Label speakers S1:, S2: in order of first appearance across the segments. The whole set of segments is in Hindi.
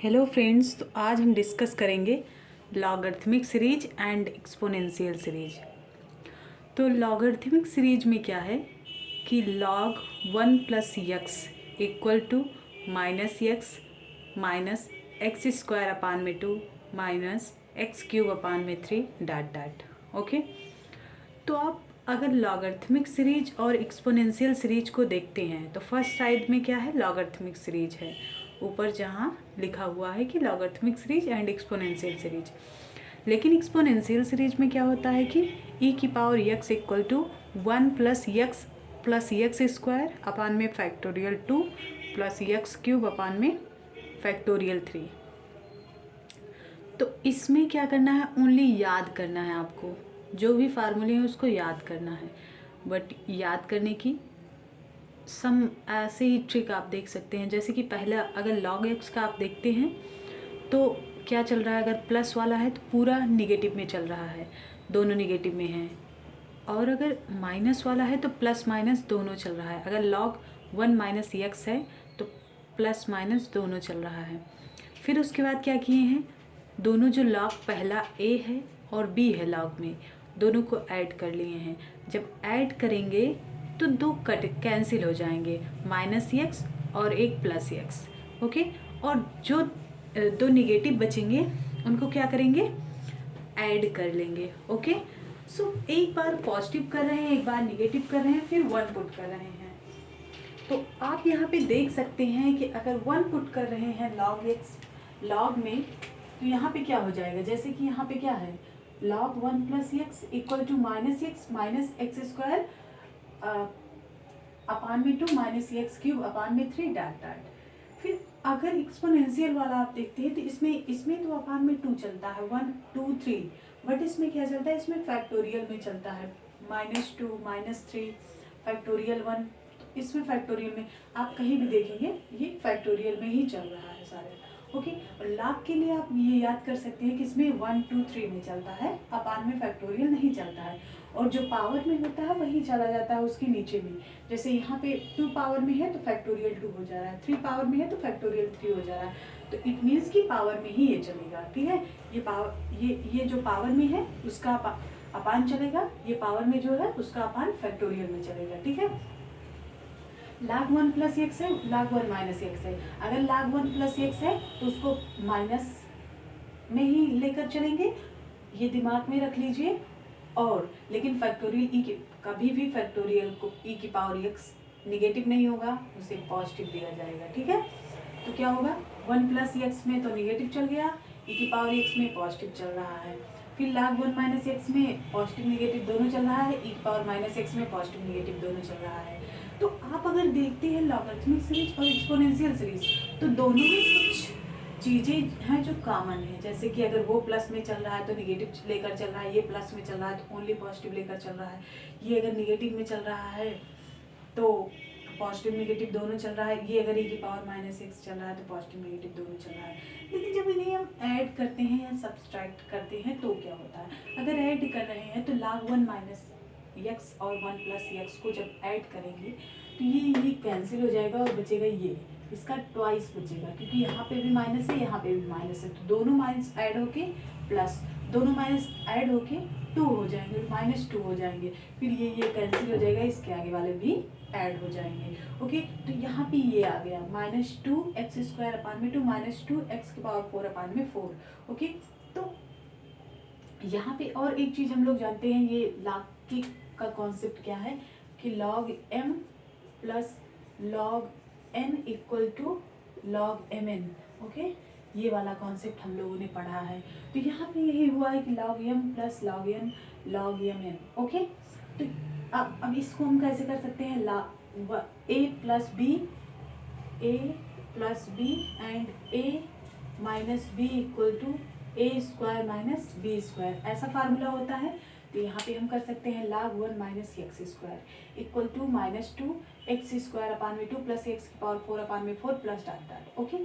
S1: हेलो फ्रेंड्स, तो आज हम डिस्कस करेंगे logarithmic series and exponential series. तो लॉगरिथमिक सीरीज में क्या है कि log 1 plus x equal to -x minus x square upon में 2 माइनस एक्स क्यूब अपान में 3 डैट डैट। ओके, तो आप अगर लॉगरिथमिक सीरीज और एक्सपोनेंशियल सीरीज को देखते हैं तो फर्स्ट साइड में क्या है, लॉगरिथमिक सीरीज है, ऊपर जहाँ लिखा हुआ है कि logarithmic series and exponential series. लेकिन एक्सपोनेंशियल सीरीज में क्या होता है कि e की power x equal to 1 plus x square upon में factorial 2 plus x cube upon में फैक्टोरियल 3। तो इसमें क्या करना है, ओनली याद करना है आपको, जो भी फार्मूले हैं उसको याद करना है। बट याद करने की सम ऐसे ही ट्रिक आप देख सकते हैं, जैसे कि पहले अगर log x का आप देखते हैं तो क्या चल रहा है, अगर प्लस वाला है तो पूरा निगेटिव में चल रहा है, दोनों निगेटिव में हैं। और अगर माइनस वाला है तो प्लस माइनस दोनों चल रहा है। अगर log 1 माइनस यक्स है तो प्लस माइनस दोनों चल रहा है। फिर उसके बाद क्या किए हैं, दोनों जो log पहला a है और b है log में, दोनों को ऐड कर लिए हैं। जब ऐड करेंगे तो दो कट कैंसिल हो जाएंगे, माइनस यक्स और एक प्लस यक्स। ओके, और जो दो निगेटिव बचेंगे उनको क्या करेंगे, ऐड कर लेंगे। ओके, सो एक बार पॉजिटिव कर रहे हैं, एक बार निगेटिव कर रहे हैं, फिर 1 पुट कर रहे हैं। तो आप यहाँ पे देख सकते हैं कि अगर 1 पुट कर रहे हैं log x log में, तो यहाँ पे क्या हो जाएगा, जैसे कि यहाँ पे क्या है, log 1 plus x equal to -x minus x square upon में 2 माइनस एक्स क्यूब अपान में 3 डैट डैट। फिर अगर एक्सपोनेंशियल वाला आप देखते हैं तो इसमें तो अपान में 2 चलता है, 1 2 3, बट इसमें क्या चलता है, इसमें फैक्टोरियल में चलता है, -2 -3 फैक्टोरियल 1। तो इसमें फैक्टोरियल में आप कहीं भी देखेंगे ये फैक्टोरियल में ही चल रहा है सारे। ओके, और लाख के लिए आप ये याद कर सकते हैं कि इसमें 1 2 3 में चलता है, अपान में फैक्टोरियल नहीं चलता है, और जो पावर में होता है वही चला जाता है उसके नीचे में। जैसे यहाँ पे 2 पावर में है तो फैक्टोरियल 2 हो जा रहा है, 3 पावर में है तो फैक्टोरियल 3 हो जा रहा है। तो इट मीन्स कि पावर में ही ये चलेगा। ठीक है, ये पावर ये जो पावर में है उसका अपान चलेगा, ये पावर में जो है उसका अपान फैक्टोरियल में चलेगा। ठीक है, log 1 प्लस एक्स है, log 1 माइनस एक्स है। अगर log 1 प्लस एक्स है तो उसको माइनस में ही लेकर चलेंगे, ये दिमाग में रख लीजिए। और लेकिन फैक्टोरियल ई के कभी भी फैक्टोरियल को ई की पावर एक्स निगेटिव नहीं होगा, उसे पॉजिटिव दिया जाएगा। ठीक है, तो क्या होगा, 1 प्लस एक्स में तो निगेटिव चल गया, ई की पावर एक्स में पॉजिटिव चल रहा है। फिर log 1 माइनस एक्स में पॉजिटिव निगेटिव दोनों चल रहा है, ई की पावर माइनस एक्स में पॉजिटिव निगेटिव दोनों चल रहा है। तो आप अगर देखते हैं लॉगरिथमिक सीरीज और एक्सपोनेंशियल सीरीज, तो दोनों में कुछ चीज़ें हैं जो कॉमन है। जैसे कि अगर वो प्लस में चल रहा है तो निगेटिव लेकर चल रहा है, ये प्लस में चल रहा है तो ओनली पॉजिटिव लेकर चल रहा है, ये अगर निगेटिव में चल रहा है तो पॉजिटिव निगेटिव दोनों चल रहा है, ये अगर e की पावर माइनस एक्स चल रहा है तो पॉजिटिव निगेटिव दोनों चल रहा है। लेकिन जब इन्हें हम ऐड करते हैं या सब्सट्रैक्ट करते हैं तो क्या होता है, अगर ऐड कर रहे हैं तो log 1 माइनस यक्स और 1 प्लस यक्स को जब ऐड करेंगे तो ये कैंसिल हो जाएगा और बचेगा ये, इसका ट्वाइस बचेगा, क्योंकि यहाँ पे भी माइनस है, यहाँ पे भी माइनस है, तो दोनों माइनस ऐड होके प्लस, दोनों माइनस ऐड होके 2 हो जाएंगे, -2 हो जाएंगे। फिर ये कैंसिल हो जाएगा, इसके आगे वाले भी ऐड हो जाएंगे। ओके, तो यहाँ पे ये आ गया -2 एक्स स्क्वायर अपान में 2 -2 एक्स की पावर 4 अपान में 4। ओके, तो यहाँ पे और एक चीज़ हम लोग जानते हैं, ये log का कॉन्सेप्ट क्या है कि log m plus log n equal to log mn। Okay, ये वाला कॉन्सेप्ट हम लोगों ने पढ़ा है। तो यहाँ पे यही हुआ है कि log m plus log n log mn। Okay, तो अब इसको हम कैसे कर सकते हैं, a plus b and a minus b equal to a square minus b square, ऐसा फार्मूला होता है। तो यहाँ पे हम कर सकते हैं log 1 minus x square equal to -2 x square upon में 2 प्लस एक्स की पावर 4 अपान में 4 प्लस डॉट डॉट। ओके,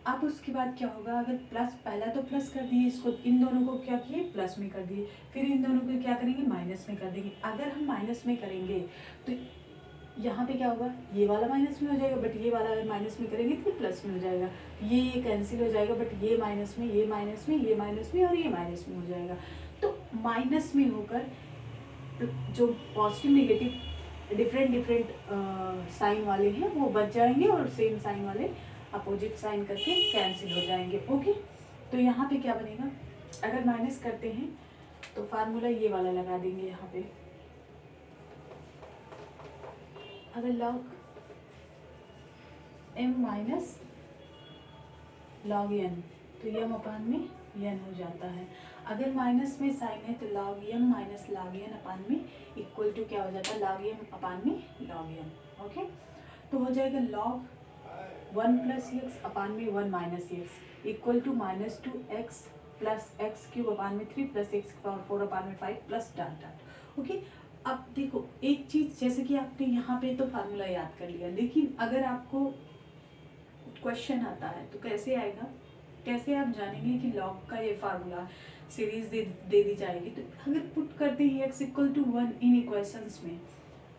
S1: अब उसके बाद क्या होगा, अगर प्लस पहला तो प्लस कर दिए, इसको इन दोनों को क्या किए, प्लस में कर दिए, फिर इन दोनों को क्या करेंगे, माइनस में कर देंगे। अगर हम माइनस में करेंगे तो यहाँ पे क्या होगा, ये वाला माइनस में हो जाएगा, बट ये वाला अगर माइनस में करेंगे तो प्लस में हो जाएगा। ये कैंसिल हो जाएगा, बट ये माइनस में, ये माइनस में, ये माइनस में और ये माइनस में हो जाएगा। तो माइनस में होकर जो positive negative different different sign वाले हैं वो बच जाएंगे और सेम साइन वाले अपोजिट साइन करके कैंसिल हो जाएंगे। ओके, तो यहाँ पे क्या बनेगा, अगर माइनस करते हैं तो फार्मूला ये वाला लगा देंगे यहाँ पे। अगर log m minus log n तो m अपान में n हो जाता है। अगर माइनस में साइन है तो log m minus log n अपान में इक्वल टू क्या हो जाता है, log m अपान में log n। ओके, तो हो जाएगा log 1 प्लस एक्स अपान में 1 minus x equal to minus 2x plus x cube upon में 3 प्लस एक्स पावर 4 अपान में 5 प्लस डॉट डॉट। ओके, अब देखो एक चीज़, जैसे कि आपने यहाँ पे तो फार्मूला याद कर लिया, लेकिन अगर आपको क्वेश्चन आता है तो कैसे आएगा, कैसे आप जानेंगे कि लॉग का ये फार्मूला सीरीज दे दी जाएगी। तो अगर पुट करते हैं x इक्वल टू 1 इन इक्वेशंस में,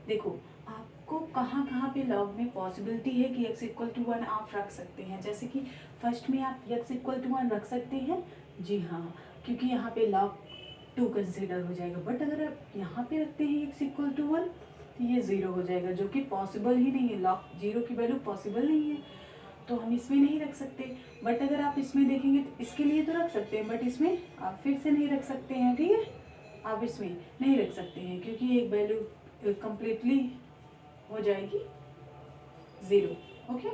S1: देखो आपको कहाँ कहाँ पे लॉग में पॉसिबिलिटी है कि x इक्वल टू 1 आप रख सकते हैं। जैसे कि फर्स्ट में आप x इक्वल टू 1 रख सकते हैं, जी हाँ, क्योंकि यहाँ पे लॉग 2 कंसिडर हो जाएगा। बट अगर आप यहाँ पे रखते हैं x इक्वल टू 1 तो ये 0 हो जाएगा, जो कि पॉसिबल ही नहीं है, लॉग 0 की वैल्यू पॉसिबल नहीं है, तो हम इसमें नहीं रख सकते। बट अगर आप इसमें देखेंगे तो इसके लिए तो रख सकते हैं, बट इसमें आप फिर से नहीं रख सकते हैं। ठीक है, आप इसमें नहीं रख सकते हैं क्योंकि एक वैल्यू कंप्लीटली हो जाएगी 0। ओके,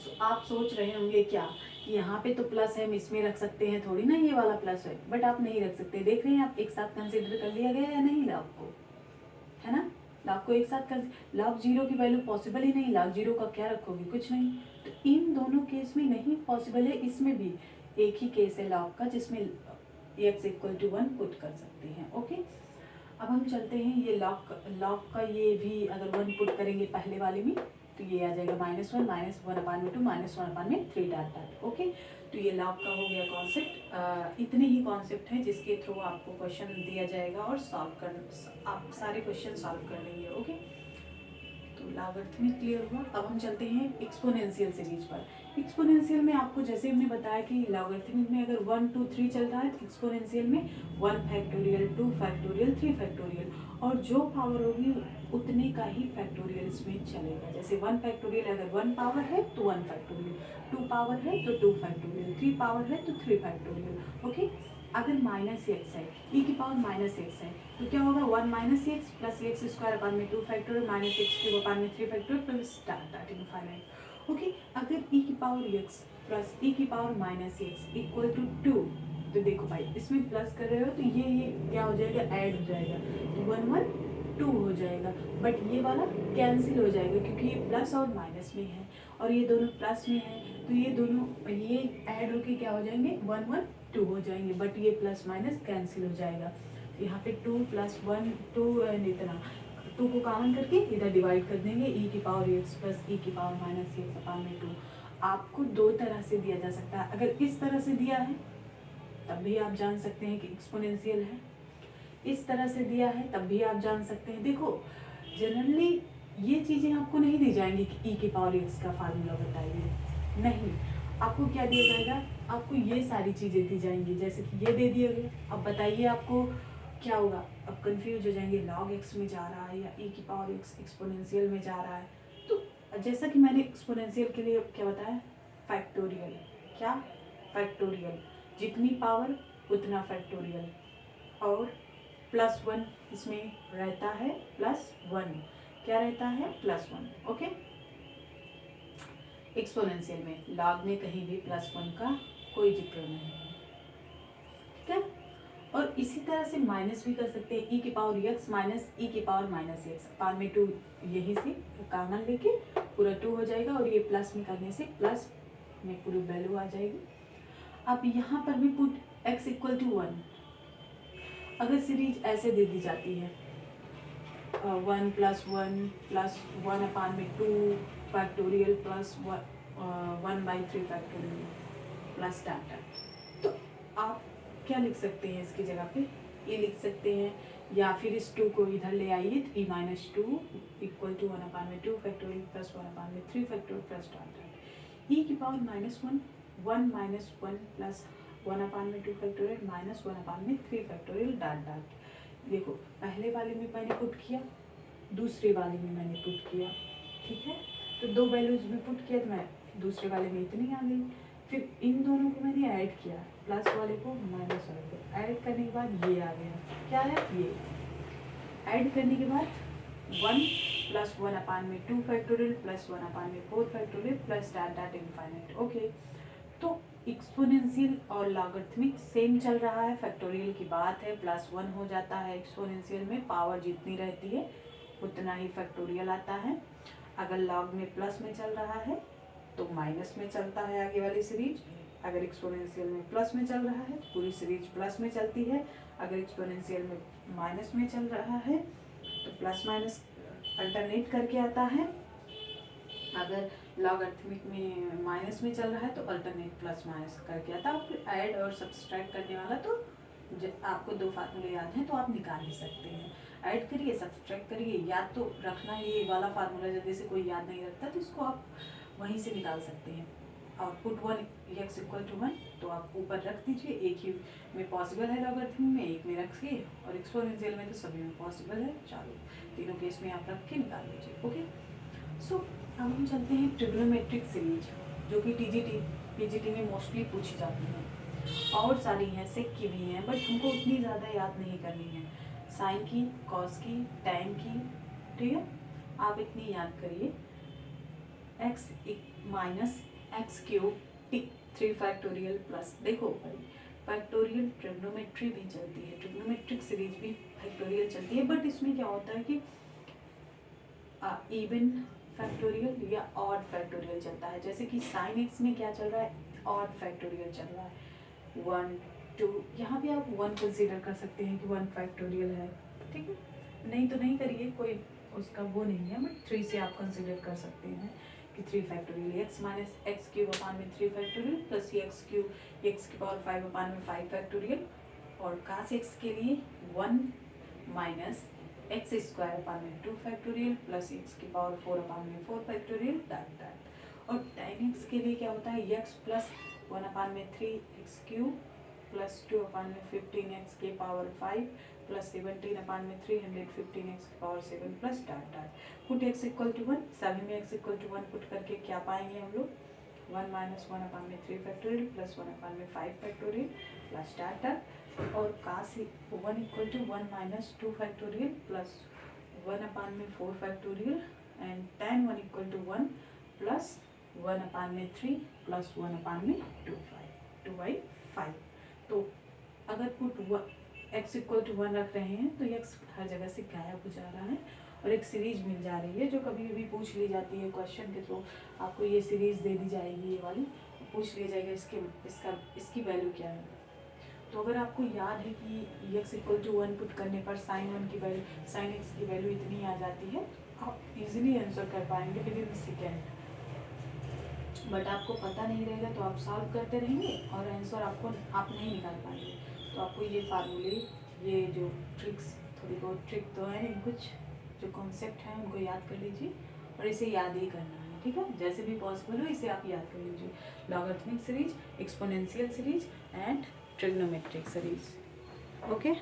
S1: सो आप सोच रहे होंगे क्या कि यहाँ पे तो प्लस है, हम इसमें रख सकते हैं, थोड़ी ना ये वाला प्लस है, बट आप नहीं रख सकते। देख रहे हैं आप एक साथ कंसिडर कर लिया गया या नहीं लॉग को, है ना, लॉग को एक साथ कर, लॉग 0 की वैल्यू पॉसिबल ही नहीं, लॉग 0 का क्या रखोगे, कुछ नहीं। तो इन दोनों केस में नहीं पॉसिबल है, इसमें भी एक ही केस है लॉग का जिसमें x इक्वल टू 1 पुट कर सकते हैं। ओके, अब हम चलते हैं ये लॉग का ये भी अगर 1 पुट करेंगे पहले वाले में तो ये आ जाएगा -1 -1 अपान में 2 -1 अपान में 3 डॉट डॉट। ओके, तो ये लॉग का हो गया कॉन्सेप्ट। इतने ही कॉन्सेप्ट हैं जिसके थ्रू आपको क्वेश्चन दिया जाएगा और आप सारे क्वेश्चन सॉल्व कर लेंगे। ओके, तो लॉगरिथमिक क्लियर हुआ। अब हम चलते हैं एक्सपोनेंशियल सीरीज पर। एक्सपोनेंशियल में आपको जैसे हमने बताया कि लॉगरिथमिक में अगर 1 2 3 चल रहा है, एक्सपोनेंशियल में 1 फैक्टोरियल 2 फैक्टोरियल 3 फैक्टोरियल, और जो पावर होगी उतने का ही फैक्टोरियल इसमें चलेगा। जैसे 1 फैक्टोरियल अगर 1 पावर है तो 1 फैक्टोरियल, 2 पावर है तो 2 फैक्टोरियल, 3 पावर है तो 3 फैक्टोरियल। ओके, अगर माइनस एक्स है, ई की पावर माइनस एक्स है, तो क्या होगा 1 minus x plus x square upon में 2 factorial minus x cube upon में 3 factorial plus dot infinite. Okay, अगर ई की पावर एक्स प्लस ई की power minus x equal to 2, तो देखो भाई इसमें प्लस कर रहे हो तो ये क्या हो जाएगा, ऐड हो जाएगा, तो 1 1 2 हो जाएगा। बट ये वाला कैंसिल हो जाएगा क्योंकि ये प्लस और माइनस में है और ये दोनों प्लस में है, तो ये दोनों ये ऐड होके क्या हो जाएंगे 1 1 2 हो जाएंगे, बट ये प्लस माइनस कैंसिल हो जाएगा। यहाँ पे 2 + 1 2 एंड इतना 2 को कॉमन करके इधर डिवाइड कर देंगे, ई की पावर एक्स प्लस ई की पावर माइनस एक्स अपान में 2। आपको दो तरह से दिया जा सकता है, अगर इस तरह से दिया है तब भी आप जान सकते हैं कि एक्सपोनेंशियल है, इस तरह से दिया है तब भी आप जान सकते हैं। देखो जनरली ये चीज़ें आपको नहीं दी जाएंगी कि ई की पावर एक्स का फार्मूला बताइए, नहीं, आपको क्या दिया जाएगा, आपको ये सारी चीज़ें दी जाएंगी, जैसे कि ये दे दिए गए। अब बताइए आपको क्या होगा, अब कंफ्यूज हो जाएंगे, लॉग एक्स में जा रहा है या ई की पावर एक्स एक्सपोनेंशियल में जा रहा है। तो जैसा कि मैंने एक्सपोनेंशियल के लिए क्या बताया, फैक्टोरियल, क्या फैक्टोरियल, जितनी पावर उतना फैक्टोरियल, और +1 इसमें रहता है, +1 क्या रहता है, +1। ओके, एक्सपोनेंशियल में लॉग में कहीं भी +1 का कोई जिक्र नहीं है, ठीक है। और इसी तरह से माइनस भी कर सकते हैं, ई की पावर एक्स माइनस ई की पावर माइनस एक्स अपान में 2, यहीं से कॉमन लेके पूरा 2 हो जाएगा और ये प्लस में करने से प्लस में पूरी वैल्यू आ जाएगी। अब यहाँ पर भी पुट x इक्वल टू 1, अगर सीरीज ऐसे दे दी जाती है 1 + 1 अपान में 2 factorial plus 1/3 factorial plus data, तो आप क्या लिख सकते हैं इसकी जगह पे, ये लिख सकते हैं या फिर इस 2 को इधर ले आइए, e minus 2 equal to 1/2 factorial plus 1/3 factorial plus dot e की power -1 1 minus 1 plus 1/2 factorial minus 1/3 factorial dot dot. देखो पहले वाले में मैंने पुट किया, दूसरे वाले में मैंने पुट किया, ठीक है। तो 2 वैल्यूज में पुट किया तो मैं दूसरे वाले में इतनी आ गई। फिर इन दोनों को मैंने ऐड किया, प्लस वाले को माइनस वाले को ऐड करने के बाद ये आ गया, क्या है ये। ऐड करने के बाद 1 plus 1/2 factorial plus 1/4 factorial plus dot dot infinite. Okay, तो एक्सपोनेंशियल और लॉगरिथमिक सेम चल रहा है, फैक्टोरियल की बात है, +1 हो जाता है। एक्सपोनेंशियल में पावर जितनी रहती है उतना ही फैक्टोरियल आता है। अगर लॉग में प्लस में चल रहा है तो माइनस में चलता है आगे वाली सीरीज। अगर एक्सपोनेंशियल में प्लस में चल रहा है तो पूरी सीरीज प्लस में चलती है। अगर एक्सपोनेंशियल में माइनस में चल रहा है तो प्लस माइनस अल्टरनेट करके आता है। अगर लॉगरिथमिक में माइनस में चल रहा है तो अल्टरनेट प्लस माइनस करके आता है। फिर ऐड और सब्सट्रैक्ट करने वाला तो आपको 2 फार्मूले याद हैं तो आप निकाल ही सकते हैं। ऐड करिए, सब्सट्रैक्ट करिए, याद तो रखना, ये वाला फार्मूला जल्दी से कोई याद नहीं रखता तो इसको आप वहीं से निकाल सकते हैं। आउटपुट 1 x इक्वल टू 1 तो आप ऊपर रख दीजिए। एक ही में पॉसिबल है लॉगरिथमिक में, एक में रखिए, और एक्सपोनेंशियल में तो सभी में पॉसिबल है। चलो तीनों केस में आप रख के निकाल लीजिए। ओके, सो अब हम चलते हैं ट्रिग्नोमेट्रिक सीरीज, जो कि टीजीटी पीजीटी में मोस्टली पूछी जाती है। और सारी हैं, सेक की भी हैं, बट हमको उतनी ज़्यादा याद नहीं करनी है। साइन की, कॉस की, टैन की, ठीक है, आप इतनी याद करिए। X minus x cube 3 factorial plus, देखो भाई फैक्टोरियल ट्रिग्नोमेट्री भी चलती है, ट्रिग्नोमेट्रिक सीरीज भी फैक्टोरियल चलती है, बट इसमें क्या होता है कि इवन फैक्टोरियल या ऑड फैक्टोरियल चलता है। जैसे कि साइन एक्स में क्या चल रहा है, ऑड फैक्टोरियल चल रहा है, 1 2, यहाँ पे आप 1 कंसीडर कर सकते हैं कि 1 फैक्टोरियल है, ठीक है। नहीं तो नहीं करिए, कोई उसका वो नहीं है, बट 3 से आप कंसीडर कर सकते हैं कि 3 factorial. X minus x cube upon में 3 factorial plus x cube x की पावर 5 अपान में 5 फैक्टोरियल, और कास एक्स के लिए 1 माइनस एक्स स्क्वायर अपान में 2 फैक्टोरियल प्लस एक्स की पावर 4 अपान में 4 फैक्टोरियल डॉट डॉट। और tan x के लिए क्या होता है, x प्लस 1 अपान में 3 एक्स क्यूब प्लस 2 अपान में 15 एक्स की पावर 5 प्लस 17 अपान में 315 एक्स की power 7 plus dot dot. Put x equal to 1, सभी में x इक्वल टू 1 पुट करके क्या पाएंगे हम लोग, 1 माइनस 1 अपान में 3 फैक्टोरियल प्लस 1 अपान में 5 फैक्टोरियल प्लस डॉट डॉट। और cos 1 equal to 1 minus 2 factorial plus 1 upon में 4 factorial, and tan 1 equal to 1 plus 1 upon में 3 प्लस 1 अपान में 2/5। तो अगर पुट x इक्वल टू 1 रख रहे हैं तो x हर जगह से गायब हो जा रहा है और एक सीरीज मिल जा रही है, जो कभी भी पूछ ली जाती है क्वेश्चन के थ्रू। आपको ये सीरीज दे दी जाएगी, ये वाली पूछ लिया जाएगा इसकी वैल्यू क्या है। तो अगर आपको याद है कि x इक्वल टू 1 पुट करने पर साइन x की वैल्यू इतनी आ जाती है, आप इजीली आंसर कर पाएंगे विद इन सेकेंड। बट आपको पता नहीं रहेगा तो आप सॉल्व करते रहेंगे और आंसर आप नहीं निकाल पाएंगे। तो आपको ये फार्मूले, ये जो ट्रिक्स, थोड़ी बहुत ट्रिक तो है नहीं, कुछ जो कॉन्सेप्ट हैं उनको याद कर लीजिए और इसे याद ही करना है, ठीक है। जैसे भी पॉसिबल हो इसे आप याद कर लीजिए। Logarithmic series, exponential series and trigonometric series. Okay.